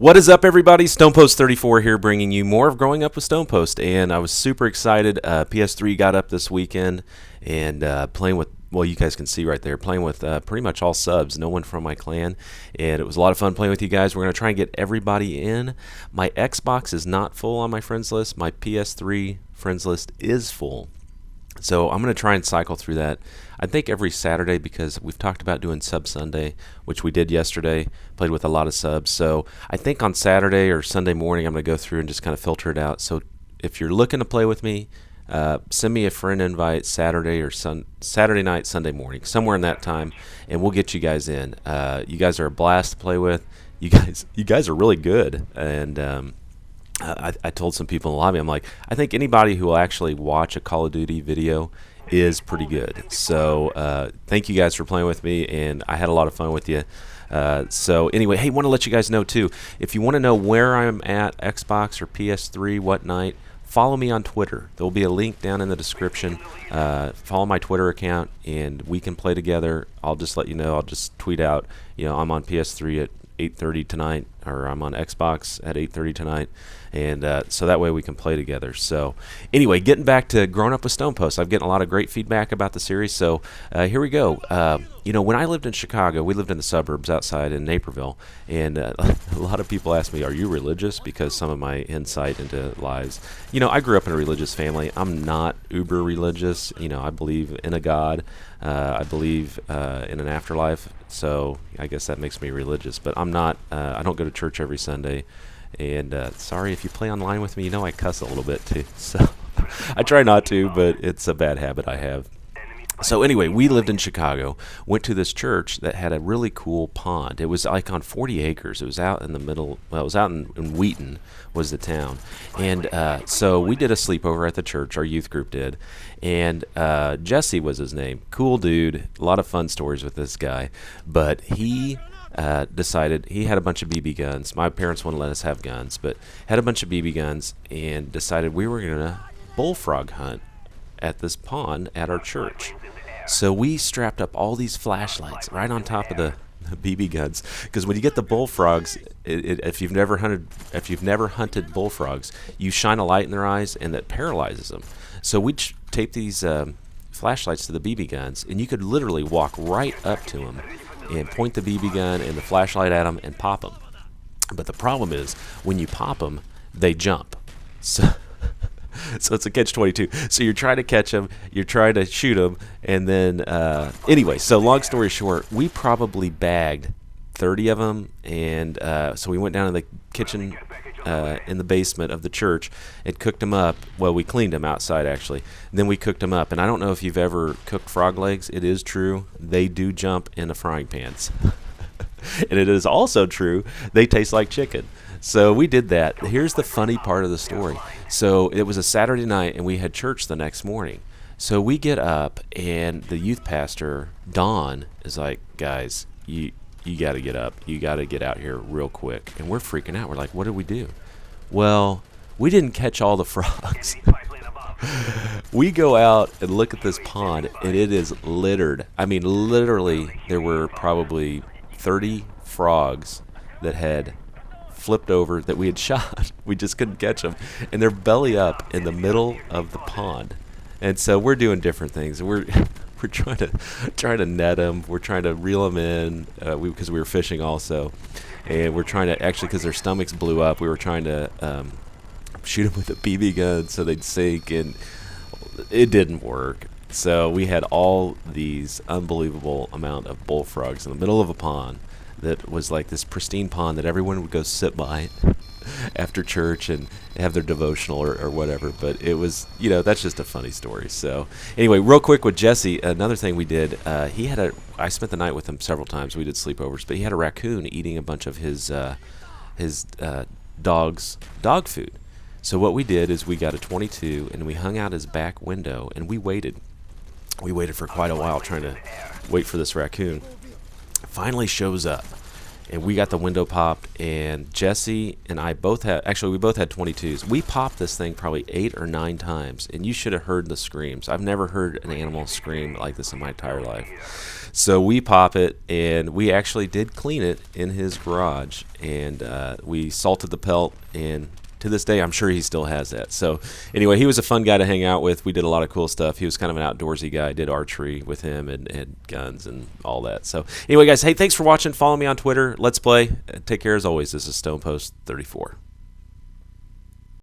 What is up, everybody? StonePost34 here, bringing you more of Growing Up with StonePost, and I was super excited. PS3 got up this weekend, and playing with, well, you guys can see right there, playing with pretty much all subs, no one from my clan, and it was a lot of fun playing with you guys. We're going to try and get everybody in. My Xbox is not full on my friends list. My PS3 friends list is full. So I'm going to try and cycle through that, I think, every Saturday, because we've talked about doing Sub Sunday, which we did yesterday, played with a lot of subs. So I think on Saturday or Sunday morning I'm going to go through and just kind of filter it out. So if you're looking to play with me, send me a friend invite Saturday or Saturday night, Sunday morning, somewhere in that time, and we'll get you guys in. You guys are a blast to play with. You guys are really good, and I told some people in the lobby, I'm like, I think anybody who will actually watch a Call of Duty video is pretty good. So thank you guys for playing with me, and I had a lot of fun with you. So anyway, hey, want to let you guys know too, if you want to know where I'm at, Xbox or PS3, what night, follow me on Twitter. There will be a link down in the description. Follow my Twitter account, and we can play together. I'll just let you know. I'll just tweet out, I'm on PS3 at 8:30 tonight, or I'm on Xbox at 8:30 tonight, and so that way we can play together. So anyway, getting back to Growing Up with StonePost, I've getting a lot of great feedback about the series, so here we go. When I lived in Chicago, we lived in the suburbs outside in Naperville, and a lot of people ask me, are you religious? Because some of my insight into lives. I grew up in a religious family. I'm not uber religious. I believe in a God. I believe in an afterlife, so I guess that makes me religious. But I'm not. I don't go to church every Sunday. And sorry if you play online with me. I cuss a little bit too. So I try not to, but it's a bad habit I have. So anyway, we lived in Chicago, went to this church that had a really cool pond. It was like on 40 acres. It was out in the middle. Well, it was out in Wheaton was the town. And so we did a sleepover at the church. Our youth group did. And Jesse was his name. Cool dude. A lot of fun stories with this guy. But he decided he had a bunch of BB guns. My parents wouldn't let us have guns, but had a bunch of BB guns and decided we were going to bullfrog hunt at this pond at our church. So we strapped up all these flashlights right on top of the BB guns, because when you get the bullfrogs, if you've never hunted bullfrogs, you shine a light in their eyes and that paralyzes them. So we tape these flashlights to the BB guns, and you could literally walk right up to them and point the BB gun and the flashlight at them and pop them. But the problem is, when you pop them, they jump. So it's a catch-22. So you're trying to catch them, you're trying to shoot them, and then anyway. So long story short, we probably bagged 30 of them, and so we went down to the kitchen in the basement of the church and cooked them up. Well, we cleaned them outside actually. And then we cooked them up. And I don't know if you've ever cooked frog legs. It is true, they do jump in the frying pans. And it is also true, they taste like chicken. So we did that. Here's the funny part of the story. So it was a Saturday night, and we had church the next morning. So we get up, and the youth pastor, Don, is like, guys, you got to get up. You got to get out here real quick. And we're freaking out. We're like, what did we do? Well, we didn't catch all the frogs. We go out and look at this pond, and it is littered. I mean, literally, there were probably 30 frogs that had flipped over that we had shot. We just couldn't catch them, and they're belly up in the middle of the pond. And so we're doing different things. We're trying to net them. We're trying to reel them in because we were fishing also, and we're trying to actually, because their stomachs blew up, we were trying to shoot them with a BB gun so they'd sink, and it didn't work. So we had all these unbelievable amount of bullfrogs in the middle of a pond that was like this pristine pond that everyone would go sit by after church and have their devotional or whatever. But it was, that's just a funny story. So anyway, real quick with Jesse, another thing we did, I spent the night with him several times. We did sleepovers, but he had a raccoon eating a bunch of his dog's dog food. So what we did is we got a .22 and we hung out his back window, and we waited. We waited for quite a while trying to wait for this raccoon. Finally shows up, and we got the window popped, and Jesse and I both had, actually we both had 22s. We popped this thing probably 8 or 9 times, and you should have heard the screams. I've never heard an animal scream like this in my entire life. So we pop it, and we actually did clean it in his garage, and we salted the pelt, and to this day, I'm sure he still has that. So anyway, he was a fun guy to hang out with. We did a lot of cool stuff. He was kind of an outdoorsy guy. I did archery with him and guns and all that. So anyway, guys, hey, thanks for watching. Follow me on Twitter. Let's play. Take care as always. This is StonePost 34.